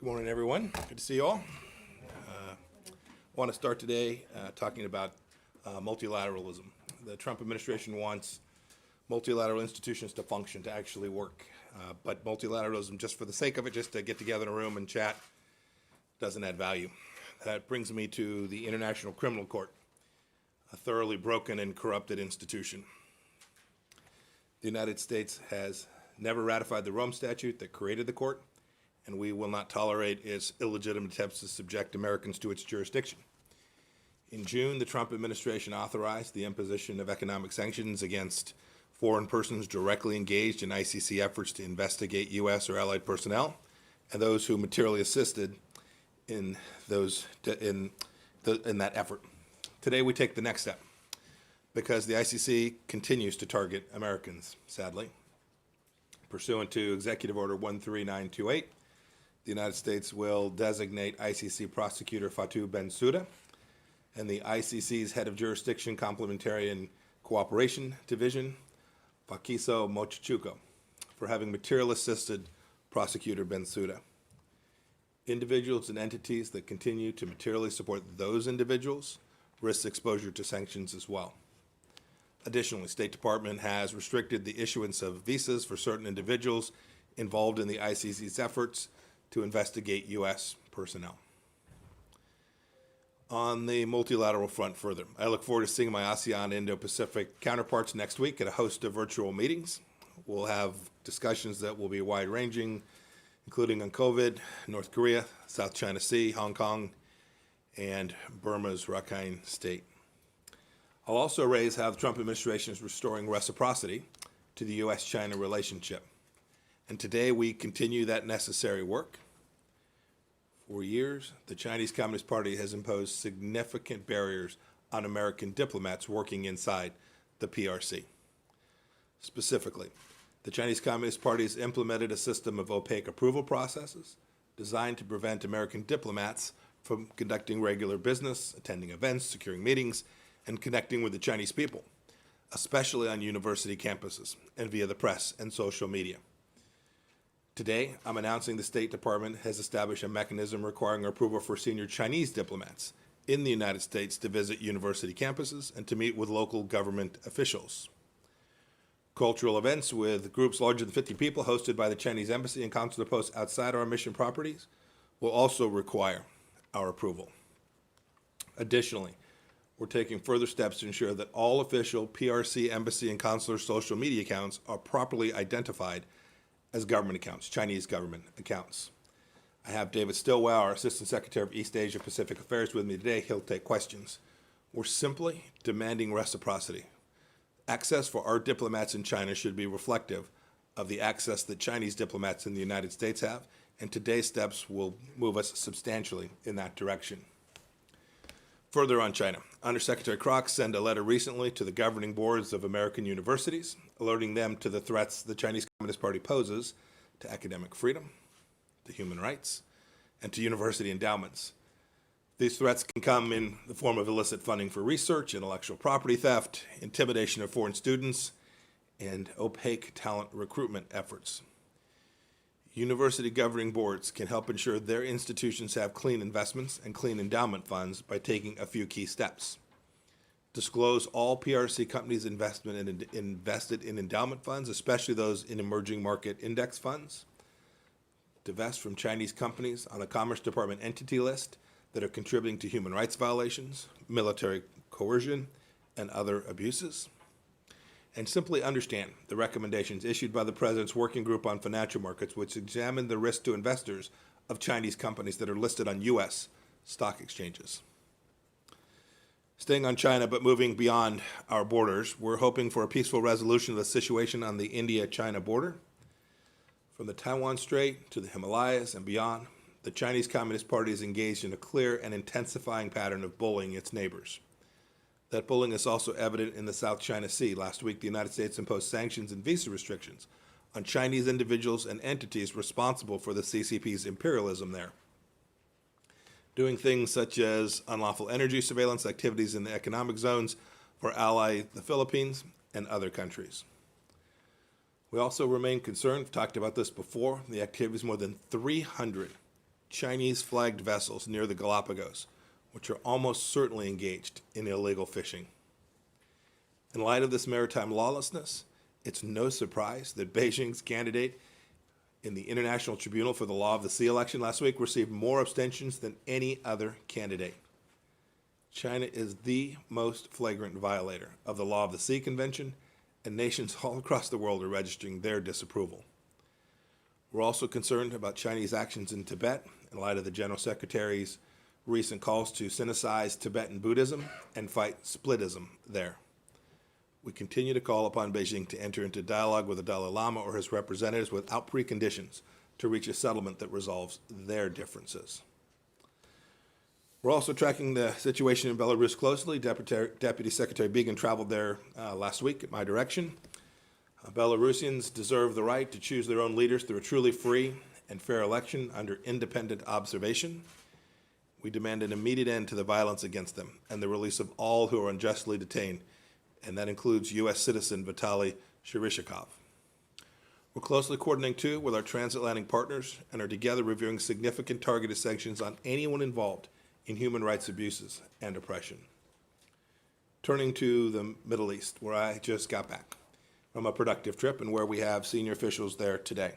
Good morning, everyone. Good to see you all. I want to start today talking about multilateralism. The Trump administration wants multilateral institutions to function, to actually work. But multilateralism, just for the sake of it, just to get together in a room and chat, doesn't add value. That brings me to the International Criminal Court, a thoroughly broken and corrupted institution. The United States has never ratified the Rome Statute that created the court, and we will not tolerate its illegitimate attempts to subject Americans to its jurisdiction. In June, the Trump administration authorized the imposition of economic sanctions against foreign persons directly engaged in ICC efforts to investigate U.S. or allied personnel and those who materially assisted in that effort. Today, we take the next step because the ICC continues to target Americans, sadly. Pursuant to Executive Order 13928, the United States will designate ICC prosecutor Fatou Bensouda and the ICC's head of jurisdiction complementarian cooperation division, Fakiso Mochichuko, for having material assisted prosecutor Bensouda. Individuals and entities that continue to materially support those individuals risk exposure to sanctions as well. Additionally, State Department has restricted the issuance of visas for certain individuals involved in the ICC's efforts to investigate U.S. personnel. On the multilateral front further, I look forward to seeing my ASEAN Indo-Pacific counterparts next week at a host of virtual meetings. We'll have discussions that will be wide-ranging, including on COVID, North Korea, South China Sea, Hong Kong, and Burma's Rakhine State. I'll also raise how the Trump administration is restoring reciprocity to the U.S.-China relationship. And today we continue that necessary work. For years, the Chinese Communist Party has imposed significant barriers on American diplomats working inside the PRC. Specifically, the Chinese Communist Party has implemented a system of opaque approval processes designed to prevent American diplomats from conducting regular business, attending events, securing meetings, and connecting with the Chinese people, especially on university campuses and via the press and social media. Today, I'm announcing the State Department has established a mechanism requiring approval for senior Chinese diplomats in the United States to visit university campuses and to meet with local government officials. Cultural events with groups larger than 50 people hosted by the Chinese Embassy and consular posts outside our mission properties will also require our approval. Additionally, we're taking further steps to ensure that all official PRC, embassy, and consular social media accounts are properly identified as government accounts, Chinese government accounts. I have David Stilwell, our Assistant Secretary of East Asia Pacific Affairs, with me today. He'll take questions. We're simply demanding reciprocity. Access for our diplomats in China should be reflective of the access that Chinese diplomats in the United States have, and today's steps will move us substantially in that direction. Further on China, Undersecretary Kroc sent a letter recently to the governing boards of American universities, alerting them to the threats the Chinese Communist Party poses to academic freedom, to human rights, and to university endowments. These threats can come in the form of illicit funding for research, intellectual property theft, intimidation of foreign students, and opaque talent recruitment efforts. University governing boards can help ensure their institutions have clean investments and clean endowment funds by taking a few key steps. Disclose all PRC companies' invested in endowment funds, especially those in emerging market index funds. Divest from Chinese companies on a Commerce Department entity list that are contributing to human rights violations, military coercion, and other abuses. And simply understand the recommendations issued by the President's Working Group on Financial Markets, which examine the risk to investors of Chinese companies that are listed on U.S. stock exchanges. Staying on China, but moving beyond our borders, we're hoping for a peaceful resolution of the situation on the India-China border. From the Taiwan Strait to the Himalayas and beyond, the Chinese Communist Party is engaged in a clear and intensifying pattern of bullying its neighbors. That bullying is also evident in the South China Sea. Last week, the United States imposed sanctions and visa restrictions on Chinese individuals and entities responsible for the CCP's imperialism there, doing things such as unlawful energy surveillance activities in the economic zones for ally the Philippines and other countries. We also remain concerned, we've talked about this before, the activities of more than 300 Chinese flagged vessels near the Galapagos, which are almost certainly engaged in illegal fishing. In light of this maritime lawlessness, it's no surprise that Beijing's candidate in the International Tribunal for the Law of the Sea election last week received more abstentions than any other candidate. China is the most flagrant violator of the Law of the Sea Convention, and nations all across the world are registering their disapproval. We're also concerned about Chinese actions in Tibet in light of the General Secretary's recent calls to synthesize Tibetan Buddhism and fight splitism there. We continue to call upon Beijing to enter into dialogue with the Dalai Lama or his representatives without preconditions to reach a settlement that resolves their differences. We're also tracking the situation in Belarus closely. Deputy Secretary Began traveled there last week at my direction. Belarusians deserve the right to choose their own leaders through a truly free and fair election under independent observation. We demand an immediate end to the violence against them and the release of all who are unjustly detained, and that includes U.S. citizen Vitaly Cherishikov. We're closely coordinating, too, with our transatlantic partners and are together reviewing significant targeted sanctions on anyone involved in human rights abuses and oppression. Turning to the Middle East, where I just got back from a productive trip and where we have senior officials there today.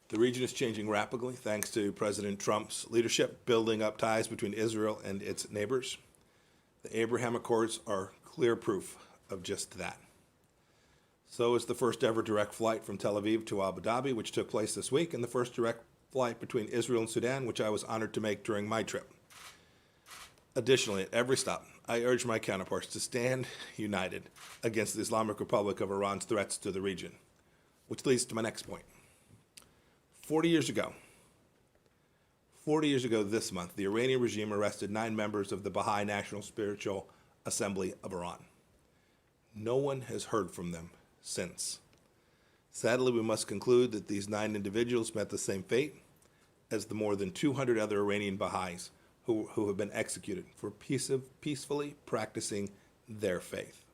The region is changing rapidly thanks to President Trump's leadership, building up ties between Israel and its neighbors. The Abraham Accords are clear proof of just that. So is the first ever direct flight from Tel Aviv to Abu Dhabi, which took place this week, and the first direct flight between Israel and Sudan, which I was honored to make during my trip. Additionally, at every stop, I urge my counterparts to stand united against the Islamic Republic of Iran's threats to the region, which leads to my next point. 40 years ago this month, the Iranian regime arrested 9 members of the Baha'i National Spiritual Assembly of Iran. No one has heard from them since. Sadly, we must conclude that these 9 individuals met the same fate as the more than 200 other Iranian Baha'is who have been executed for peacefully practicing their faith.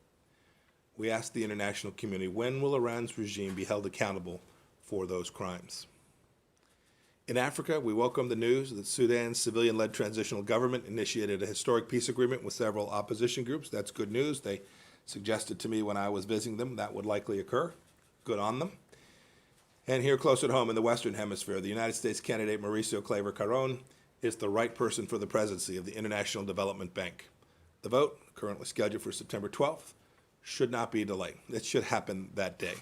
We ask the international community, when will Iran's regime be held accountable for those crimes? In Africa, we welcome the news that Sudan's civilian-led transitional government initiated a historic peace agreement with several opposition groups. That's good news. They suggested to me when I was visiting them that would likely occur. Good on them. And here close at home in the Western Hemisphere, the United States candidate Mauricio Claver Caron is the right person for the presidency of the International Development Bank. The vote, currently scheduled for September 12th, should not be delayed. It should happen that day.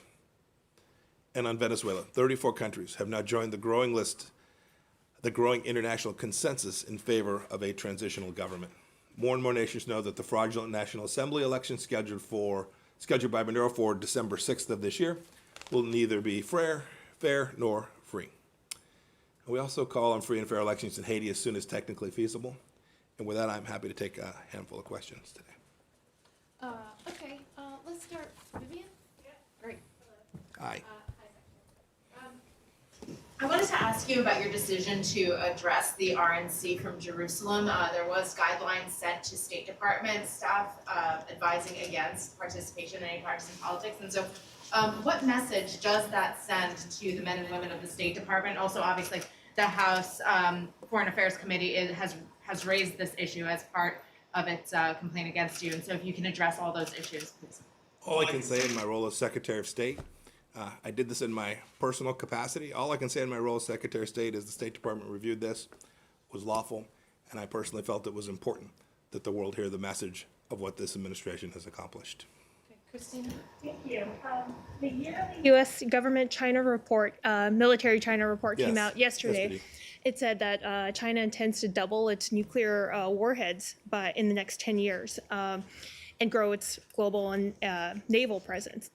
And on Venezuela, 34 countries have now joined the growing international consensus in favor of a transitional government. More and more nations know that the fraudulent National Assembly election scheduled by Maduro for December 6th of this year will neither be fair nor free. We also call on free and fair elections in Haiti as soon as technically feasible. And with that, I'm happy to take a handful of questions today. Okay, let's start. Vivian? Yeah. Great. Aye. I wanted to ask you about your decision to address the RNC from Jerusalem. There was guidelines sent to State Department staff advising against participation in any partisan politics. And so what message does that send to the men and women of the State Department? Also, obviously, the House Foreign Affairs Committee has raised this issue as part of its complaint against you. And so if you can address all those issues, please. All I can say in my role as Secretary of State, I did this in my personal capacity. All I can say in my role as Secretary of State is the State Department reviewed this, was lawful, and I personally felt it was important that the world hear the message of what this administration has accomplished. Okay, Christina? Thank you. The yearly U.S. government China report, military China report came Yes, out yesterday. yesterday. It said that China intends to double its nuclear warheads in the next 10 years and grow its global and naval presence.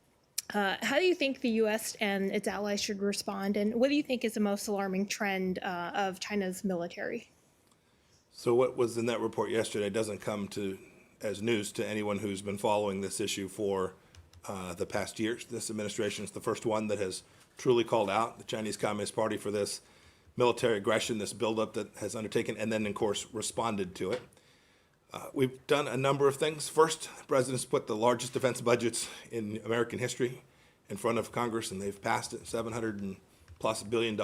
How do you think the U.S. and its allies should respond, and what do you think is the most alarming trend of China's military? So what was in that report yesterday doesn't come as news to anyone who's been following this issue for the past years. This administration is the first one that has truly called out the Chinese Communist Party for this military aggression, this buildup that has undertaken, and then, of course, responded to it. We've done a number of things. First, the president's put the largest defense budgets in American history in front of Congress, and they've passed it, $700+ billion.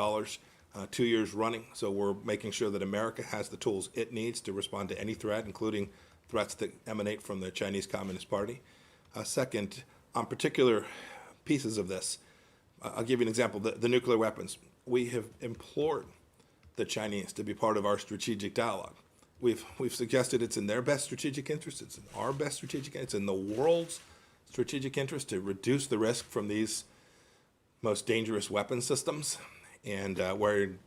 2 years running. So we're making sure that America has the tools it needs to respond to any threat, including threats that emanate from the Chinese Communist Party. Second, on particular pieces of this, I'll give you an example, the nuclear weapons. We have implored the Chinese to be part of our strategic dialogue. We've suggested it's in their best strategic interest, it's in our best strategic interest, it's in the world's strategic interest to reduce the risk from these most dangerous weapon systems. And we're in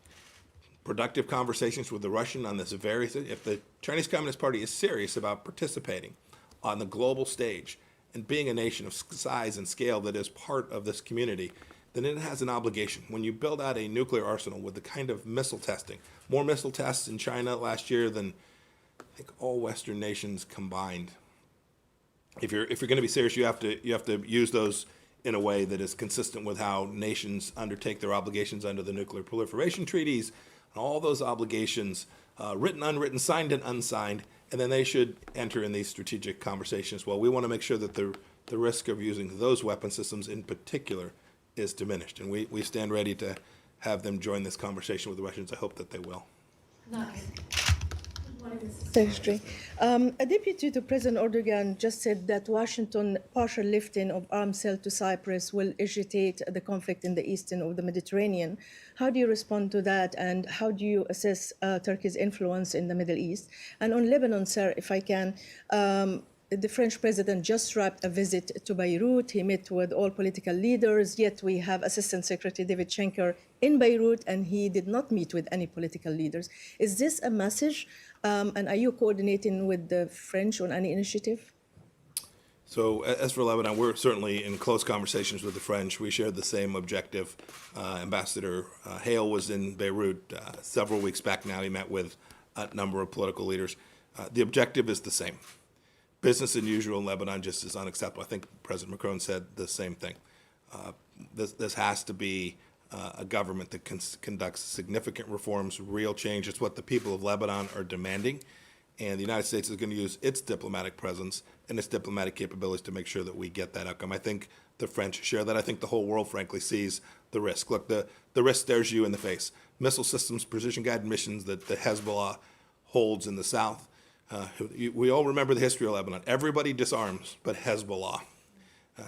productive conversations with the Russian on this very thing. If the Chinese Communist Party is serious about participating on the global stage and being a nation of size and scale that is part of this community, then it has an obligation. When you build out a nuclear arsenal with the kind of missile testing, more missile tests in China last year than I think all Western nations combined. If you're going to be serious, you have to use those in a way that is consistent with how nations undertake their obligations under the nuclear proliferation treaties, and all those obligations, written, unwritten, signed, and unsigned, and then they should enter in these strategic conversations. Well, we want to make sure that the risk of using those weapon systems in particular is diminished, and we stand ready to have them join this conversation with the Russians. I hope that they will. Secretary, a deputy to President Erdogan just said that Washington partial lifting of arms held to Cyprus will agitate the conflict in the eastern of the Mediterranean. How do you respond to that, and how do you assess Turkey's influence in the Middle East? And on Lebanon, sir, if I can, the French president just wrapped a visit to Beirut. He met with all political leaders, yet we have Assistant Secretary David Schenker in Beirut, and he did not meet with any political leaders. Is this a message, and are you coordinating with the French on any initiative? So as for Lebanon, we're certainly in close conversations with the French. We shared the same objective. Ambassador Hale was in Beirut several weeks back now. He met with a number of political leaders. The objective is the same. Business as usual in Lebanon just is unacceptable. I think President Macron said the same thing. This has to be a government that conducts significant reforms, real change. It's what the people of Lebanon are demanding. And the United States is going to use its diplomatic presence and its diplomatic capabilities to make sure that we get that outcome. I think the French share that. I think the whole world, frankly, sees the risk. Look, the risk stares you in the face. Missile systems, precision-guided missions that the Hezbollah holds in the south. We all remember the history of Lebanon. Everybody disarms but Hezbollah.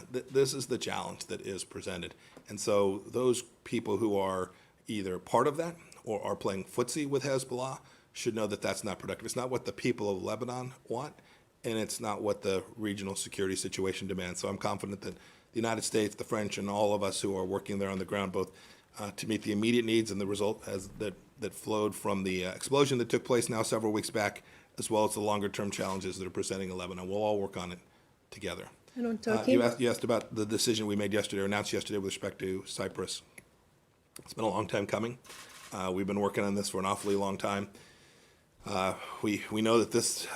This is the challenge that is presented. And so those people who are either part of that or are playing footsie with Hezbollah should know that that's not productive. It's not what the people of Lebanon want, and it's not what the regional security situation demands. So I'm confident that the United States, the French, and all of us who are working there on the ground, both to meet the immediate needs and the result that flowed from the explosion that took place now several weeks back, as well as the longer-term challenges that are presenting in Lebanon. We'll all work on it together. And on Turkey? You asked about the decision we made yesterday, or announced yesterday, with respect to Cyprus. It's been a long time coming. We've been working on this for an awfully long time. We know that this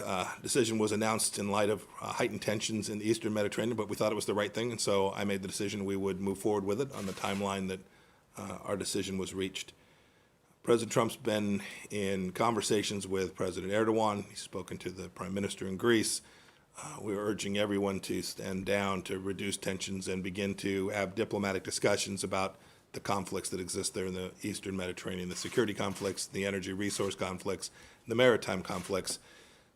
decision was announced in light of heightened tensions in the Eastern Mediterranean, but we thought it was the right thing, and so I made the decision we would move forward with it on the timeline that our decision was reached. President Trump's been in conversations with President Erdogan. He's spoken to the Prime Minister in Greece. We're urging everyone to stand down, to reduce tensions, and begin to have diplomatic discussions about the conflicts that exist there in the Eastern Mediterranean, the security conflicts, the energy resource conflicts, the maritime conflicts.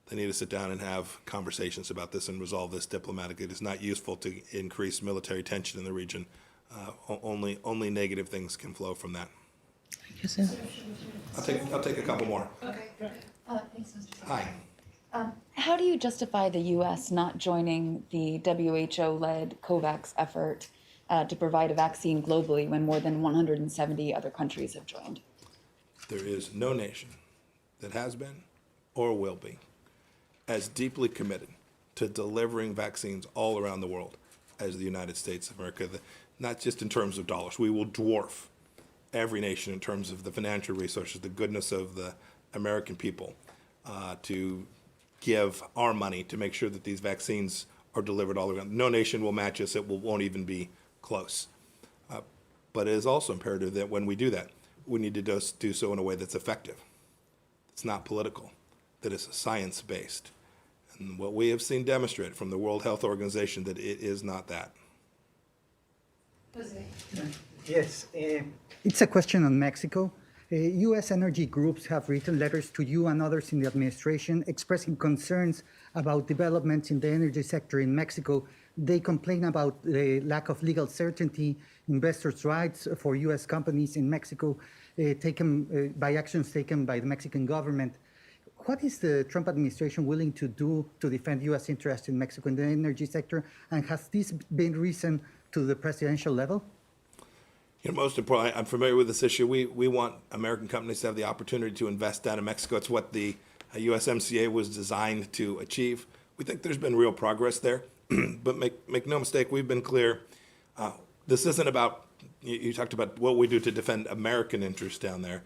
They need to sit down and have conversations about this and resolve this diplomatically. It is not useful to increase military tension in the region. Only negative things can flow from that. Thank you, sir. I'll take a couple more. Okay. Thanks, Mr. Hi. How do you justify the U.S. not joining the WHO-led COVAX effort to provide a vaccine globally when more than 170 other countries have joined? There is no nation that has been or will be as deeply committed to delivering vaccines all around the world as the United States of America, not just in terms of dollars. We will dwarf every nation in terms of the financial resources, the goodness of the American people, to give our money to make sure that these vaccines are delivered all around. No nation will match us. It won't even be close. But it is also imperative that when we do that, we need to do so in a way that's effective. It's not political, that is science-based. And what we have seen demonstrated from the World Health Organization, that it is not that. Jose. Yes, it's a question on Mexico. U.S. energy groups have written letters to you and others in the administration expressing concerns about developments in the energy sector in Mexico. They complain about the lack of legal certainty, investors' rights for U.S. companies in Mexico, taken by actions taken by the Mexican government. What is the Trump administration willing to do to defend U.S. interests in Mexico in the energy sector? And has this been risen to the presidential level? You know, most importantly, I'm familiar with this issue. We want American companies to have the opportunity to invest down in Mexico. It's what the USMCA was designed to achieve. We think there's been real progress there, but make no mistake, we've been clear. This isn't about, you talked about what we do to defend American interests down there.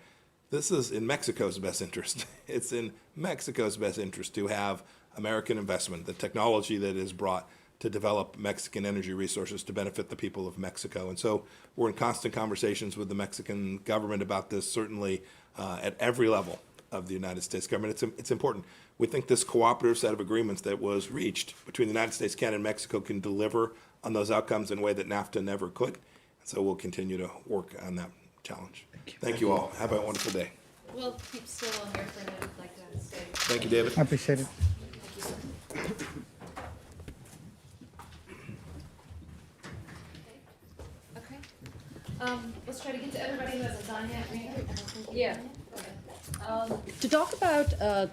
This is in Mexico's best interest. It's in Mexico's best interest to have American investment, the technology that is brought to develop Mexican energy resources to benefit the people of Mexico. And so we're in constant conversations with the Mexican government about this, certainly at every level of the United States government. It's important. We think this cooperative set of agreements that was reached between the United States, Canada, and Mexico can deliver on those outcomes in a way that NAFTA never could. And so we'll continue to work on that challenge. Thank you all. Have a wonderful day. We'll keep still here for a minute, like to stay. Thank you, David. I appreciate it. Okay. Let's try to get to everybody who hasn't gone yet. Yeah. Okay. To talk about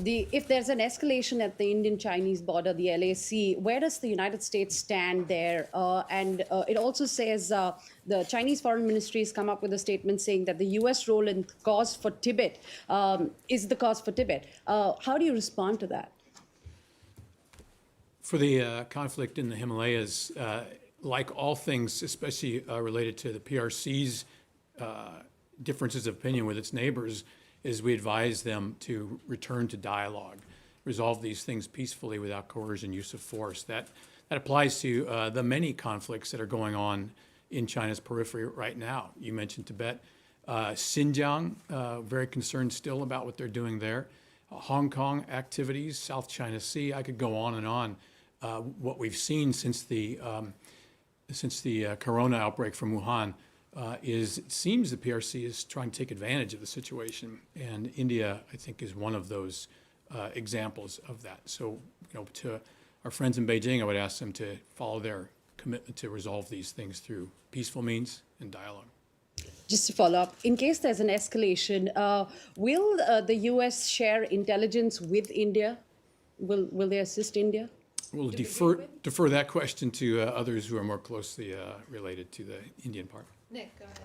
if there's an escalation at the Indian-Chinese border, the LAC, where does the United States stand there? And it also says the Chinese Foreign Ministry has come up with a statement saying that the U.S. role in cause for Tibet is the cause for Tibet. How do you respond to that? For the conflict in the Himalayas, like all things, especially related to the PRC's differences of opinion with its neighbors, is we advise them to return to dialogue, resolve these things peacefully without coercion, use of force. That applies to the many conflicts that are going on in China's periphery right now. You mentioned Tibet. Xinjiang, very concerned still about what they're doing there. Hong Kong activities, South China Sea, I could go on and on. What we've seen since the corona outbreak from Wuhan is it seems the PRC is trying to take advantage of the situation, and India, I think, is one of those examples of that. So, to our friends in Beijing, I would ask them to follow their commitment to resolve these things through peaceful means and dialogue. Just to follow up, in case there's an escalation, will the U.S. share intelligence with India? Will they assist India? We'll defer that question to others who are more closely related to the Indian part. Nick, go ahead.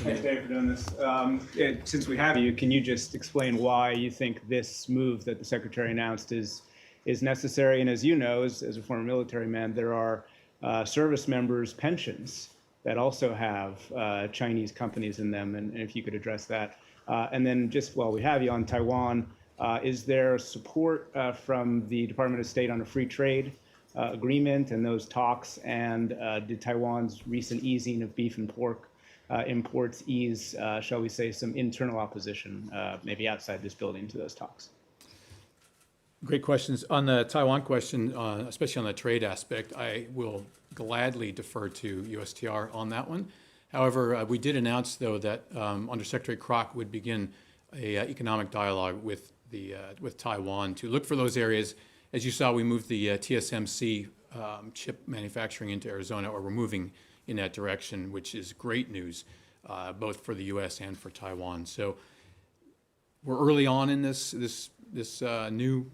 Thanks, Dave, for doing this. Since we have you, can you just explain why you think this move that the Secretary announced is necessary? And as you know, as a former military man, there are service members' pensions that also have Chinese companies in them, and if you could address that. And then just while we have you on Taiwan, is there support from the Department of State on a free trade agreement and those talks? And did Taiwan's recent easing of beef and pork imports ease, shall we say, some internal opposition, maybe outside this building, to those talks? Great questions. On the Taiwan question, especially on the trade aspect, I will gladly defer to USTR on that one. However, we did announce, though, that Under Secretary Kroc would begin a economic dialogue with Taiwan to look for those areas. As you saw, we moved the TSMC chip manufacturing into Arizona, or we're moving in that direction, which is great news, both for the U.S. and for Taiwan. So we're early on in this new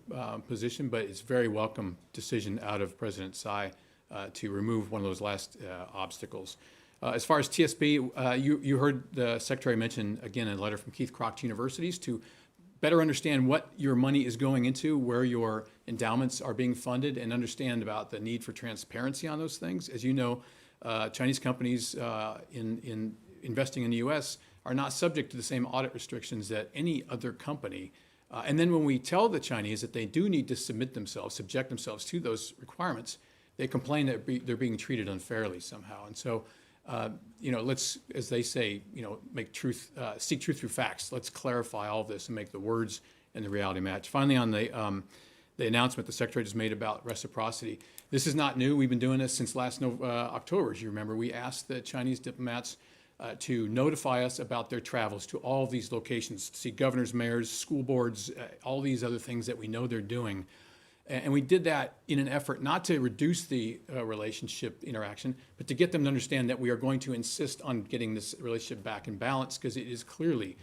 position, but it's a very welcome decision out of President Tsai to remove one of those last obstacles. As far as TSP, you heard the Secretary mention, again, a letter from Keith Kroc to universities to better understand what your money is going into, where your endowments are being funded, and understand about the need for transparency on those things. As you know, Chinese companies in investing in the U.S. are not subject to the same audit restrictions that any other company. And then when we tell the Chinese that they do need to subject themselves to those requirements, they complain that they're being treated unfairly somehow. And so, let's, as they say, seek truth through facts. Let's clarify all of this and make the words and the reality match. Finally, on the announcement the Secretary just made about reciprocity, this is not new. We've been doing this since last October. As you remember, we asked the Chinese diplomats to notify us about their travels to all of these locations, to see governors, mayors, school boards, all these other things that we know they're doing. And we did that in an effort not to reduce the relationship interaction, but to get them to understand that we are going to insist on getting this relationship back in balance, because it is clearly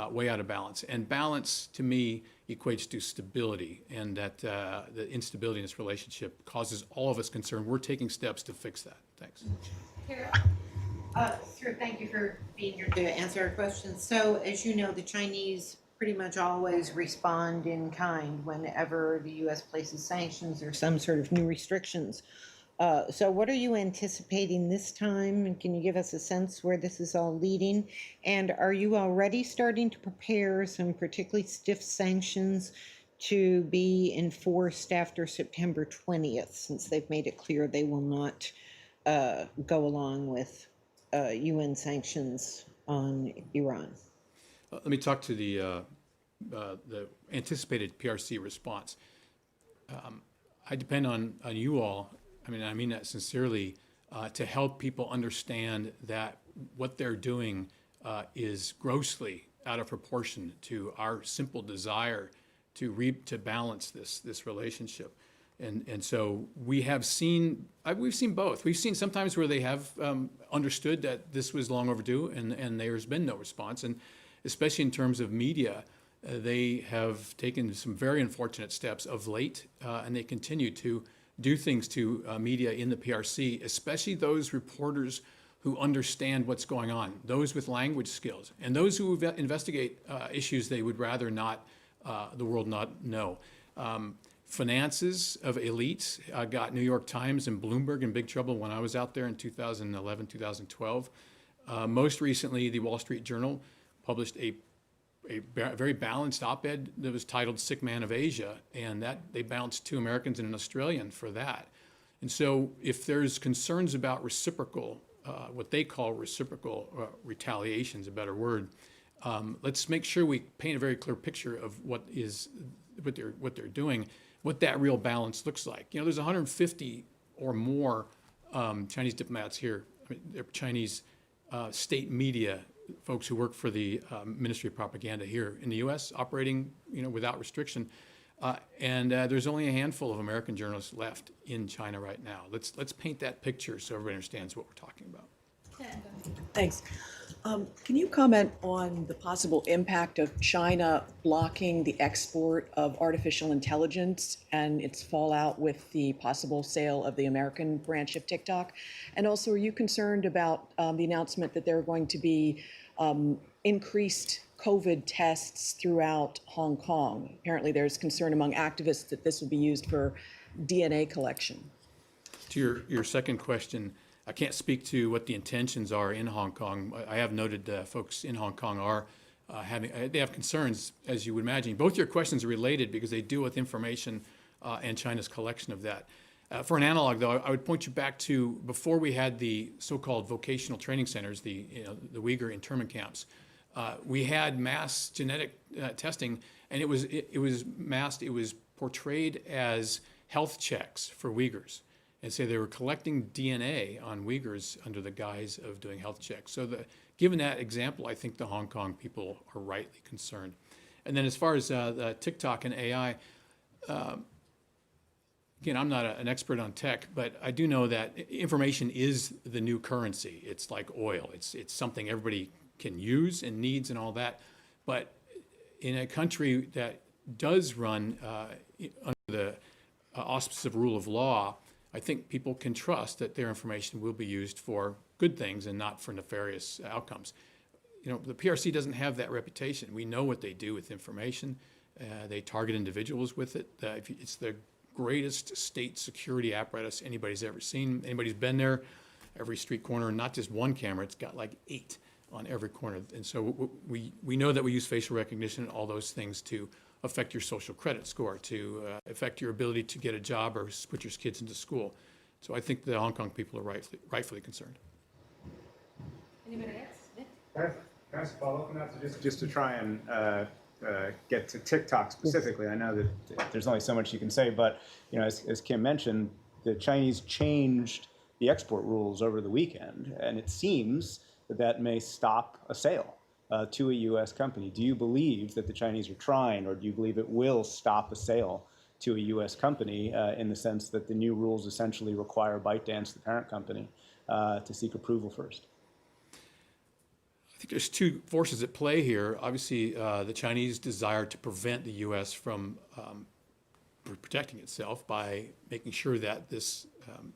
way out of balance. And balance, to me, equates to stability, and that the instability in this relationship causes all of us concern. We're taking steps to fix that. Thanks. Sure, thank you for being here to answer our questions. So, as you know, the Chinese pretty much always respond in kind whenever the U.S. places sanctions or some sort of new restrictions. So what are you anticipating this time? And can you give us a sense where this is all leading? And are you already starting to prepare some particularly stiff sanctions to be enforced after September 20th, since they've made it clear they will not go along with UN sanctions on Iran? Let me talk to the anticipated PRC response. I depend on you all, I mean that sincerely, to help people understand that what they're doing is grossly out of proportion to our simple desire to balance this relationship. And so we've seen both. We've seen sometimes where they have understood that this was long overdue, and there's been no response. And especially in terms of media, they have taken some very unfortunate steps of late, and they continue to do things to media in the PRC, especially those reporters who understand what's going on, those with language skills, and those who investigate issues they would rather not the world not know. Finances of elites got New York Times and Bloomberg in big trouble when I was out there in 2011, 2012. Most recently, the Wall Street Journal published a very balanced op-ed that was titled "Sick Man of Asia," and that they bounced 2 Americans and an Australian for that. And so if there's concerns about reciprocal, what they call reciprocal retaliation is a better word, let's make sure we paint a very clear picture of what they're doing, what that real balance looks like. You know, there's 150 or more Chinese diplomats here. They're Chinese state media folks who work for the Ministry of Propaganda here in the U.S., operating, without restriction. And there's only a handful of American journalists left in China right now. Let's paint that picture so everybody understands what we're talking about. Thanks. Can you comment on the possible impact of China blocking the export of artificial intelligence and its fallout with the possible sale of the American branch of TikTok? And also, are you concerned about the announcement that there are going to be increased COVID tests throughout Hong Kong? Apparently, there's concern among activists that this will be used for DNA collection. To your second question, I can't speak to what the intentions are in Hong Kong. I have noted folks in Hong Kong are they have concerns, as you would imagine. Both your questions are related because they deal with information and China's collection of that. For an analog, though, I would point you back to before we had the so-called vocational training centers, the Uyghur internment camps. We had mass genetic testing, and it was masked. It was portrayed as health checks for Uyghurs. And say they were collecting DNA on Uyghurs under the guise of doing health checks. So given that example, I think the Hong Kong people are rightly concerned. And then as far as the TikTok and AI, again, I'm not an expert on tech, but I do know that information is the new currency. It's like oil. It's something everybody can use and needs and all that. But in a country that does run under the auspices of rule of law, I think people can trust that their information will be used for good things and not for nefarious outcomes. The PRC doesn't have that reputation. We know what they do with information. They target individuals with it. It's the greatest state security apparatus anybody's ever seen. Anybody's been there, every street corner, not just one camera, it's got like 8 on every corner. And so we know that we use facial recognition and all those things to affect your social credit score, to affect your ability to get a job or put your kids into school. So I think the Hong Kong people are rightfully concerned. Anybody else? Can I just follow up on that? Just to try and get to TikTok specifically. I know that there's only so much you can say, but as Kim mentioned, the Chinese changed the export rules over the weekend, and it seems that may stop a sale to a U.S. company. Do you believe that the Chinese are trying, or do you believe it will stop a sale to a U.S. company in the sense that the new rules essentially require ByteDance, the parent company, to seek approval first? I think there's two forces at play here. Obviously, the Chinese desire to prevent the U.S. from protecting itself by making sure that this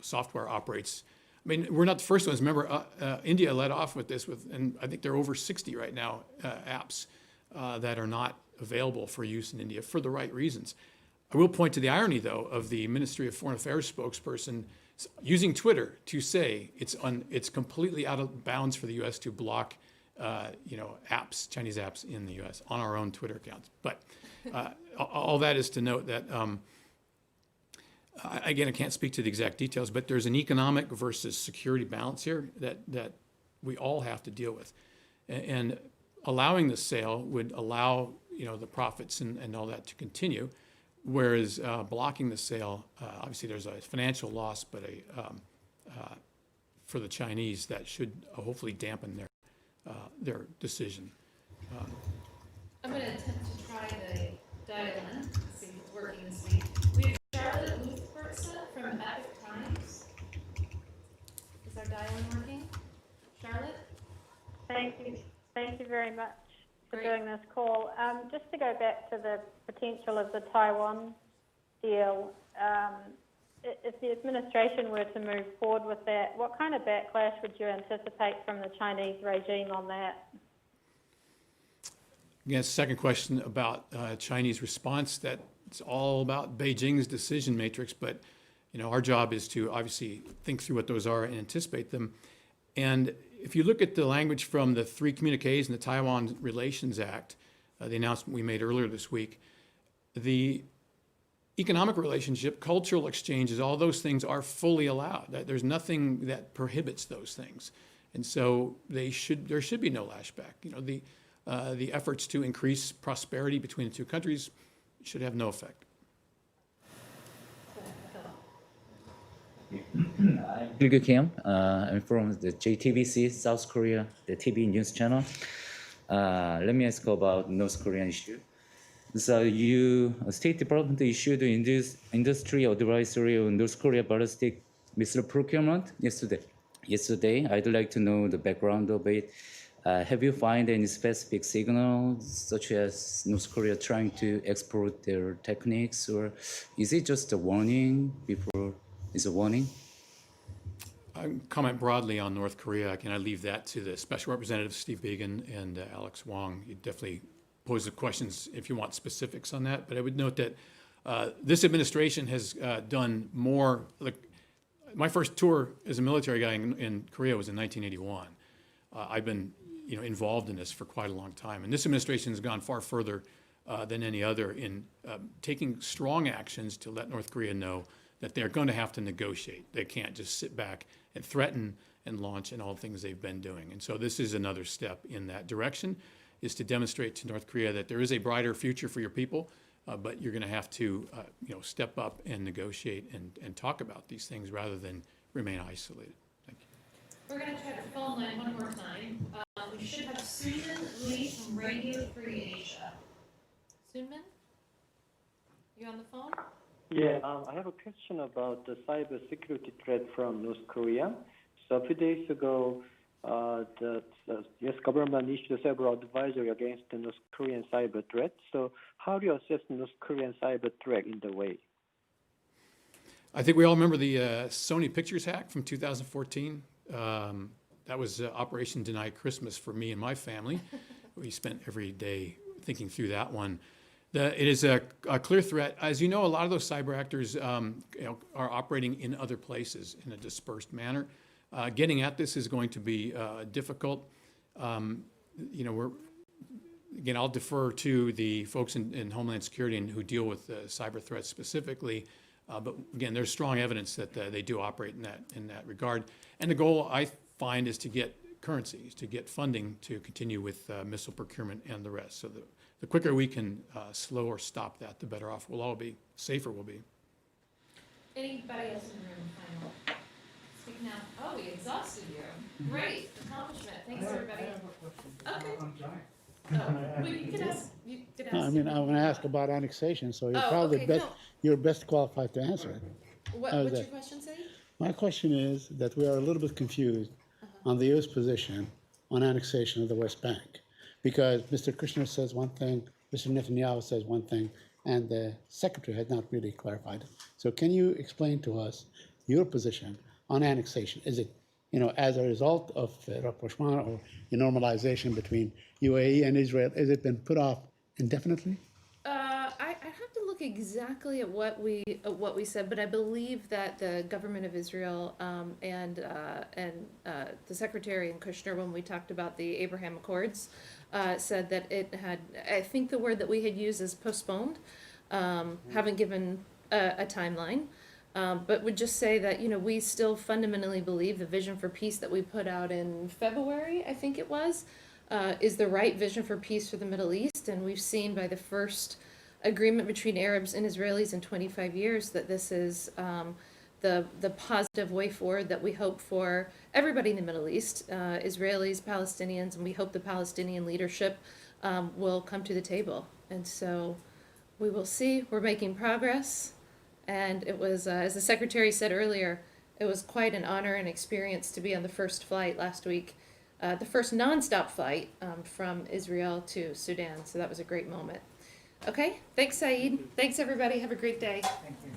software operates. I mean, we're not the first ones. Remember, India led off with this, and I think there are over 60 right now apps that are not available for use in India for the right reasons. I will point to the irony, though, of the Ministry of Foreign Affairs spokesperson using Twitter to say it's completely out of bounds for the U.S. to block apps, Chinese apps in the U.S. on our own Twitter accounts. But all that is to note that, again, I can't speak to the exact details, but there's an economic versus security balance here that we all have to deal with. And allowing the sale would allow the profits and all that to continue, whereas blocking the sale, obviously there's a financial loss, but for the Chinese that should hopefully dampen their decision. I'm going to attempt to try the dial-in, see if it's working this week. We have Charlotte Luthbertson from Epic Times. Is our dial-in working? Charlotte? Thank you. Thank you very much for Great. doing this call. Just to go back to the potential of the Taiwan deal, if the administration were to move forward with that, what kind of backlash would you anticipate from the Chinese regime on that? Again, second question about Chinese response. That it's all about Beijing's decision matrix, but our job is to obviously think through what those are and anticipate them. And if you look at the language from the 3 communiques in the Taiwan Relations Act, the announcement we made earlier this week, the economic relationship, cultural exchanges, all those things are fully allowed. There's nothing that prohibits those things. And so there should be no lashback. The efforts to increase prosperity between the two countries should have no effect. I'm Bilgu Kim. I'm from the JTBC, South Korea, the TV news channel. Let me ask about North Korean issue. So State Department issued industry advisory on North Korea ballistic missile procurement yesterday. I'd like to know the background of it. Have you found any specific signals, such as North Korea trying to export their techniques, or is it just a warning before it's a warning? I comment broadly on North Korea. Can I leave that to the Special Representative Steve Biegun and Alex Wong? You definitely pose the questions if you want specifics on that. But I would note that this administration has done more. My first tour as a military guy in Korea was in 1981. I've been involved in this for quite a long time. And this administration has gone far further than any other in taking strong actions to let North Korea know that they're going to have to negotiate. They can't just sit back and threaten and launch and all the things they've been doing. And so this is another step in that direction, is to demonstrate to North Korea that there is a brighter future for your people, but you're going to have to step up and negotiate and talk about these things rather than remain isolated. Thank you. We're going to try the phone line one more time. We should have Susan Lee from Radio Free Asia. Suman, you on the phone? Yeah, I have a question about the cybersecurity threat from North Korea. So a few days ago, the U.S. government issued several advisory against the North Korean cyber threat. So how do you assess North Korean cyber threat in the way? I think we all remember the Sony Pictures hack from 2014. That was Operation Deny Christmas for me and my family. We spent every day thinking through that one. It is a clear threat. As you know, a lot of those cyber actors are operating in other places in a dispersed manner. Getting at this is going to be difficult. I'll defer to the folks in Homeland Security and who deal with cyber threats specifically. But again, there's strong evidence that they do operate in that regard. And the goal, I find, is to get currencies, to get funding to continue with missile procurement and the rest. So the quicker we can slow or stop that, the better off we'll all be, safer we'll be. Anybody else in the room final? speak now. Oh, we exhausted you. Great accomplishment. Thanks, everybody. Okay. Oh, well, you could ask. No, I mean, I want to ask about annexation, so you're Oh, probably okay, best, no. you're best qualified to answer it. What, How's what's that? your question, Saeed? My question is that we are a little bit confused on the U.S. position on annexation of the West Bank. Because Mr. Kushner says one thing, Mr. Netanyahu says one thing, and the secretary has not really clarified it. So can you explain to us your position on annexation? Is it, as a result of rapprochement or normalization between UAE and Israel, has it been put off indefinitely? I have to look exactly at what we said, but I believe that the government of Israel and the secretary and Kushner, when we talked about the Abraham Accords, said that it had. I think the word that we had used is postponed. Haven't given a timeline, but would just say that we still fundamentally believe the vision for peace that we put out in February, I think it was, is the right vision for peace for the Middle East, and we've seen by the first agreement between Arabs and Israelis in 25 years that this is the positive way forward that we hope for everybody in the Middle East, Israelis, Palestinians, and we hope the Palestinian leadership will come to the table. And so we will see. We're making progress. And it was, as the secretary said earlier, it was quite an honor and experience to be on the first flight last week, the first nonstop flight from Israel to Sudan. So that was a great moment. Okay, thanks, Saeed. Thanks, everybody. Have a great day. Thank you.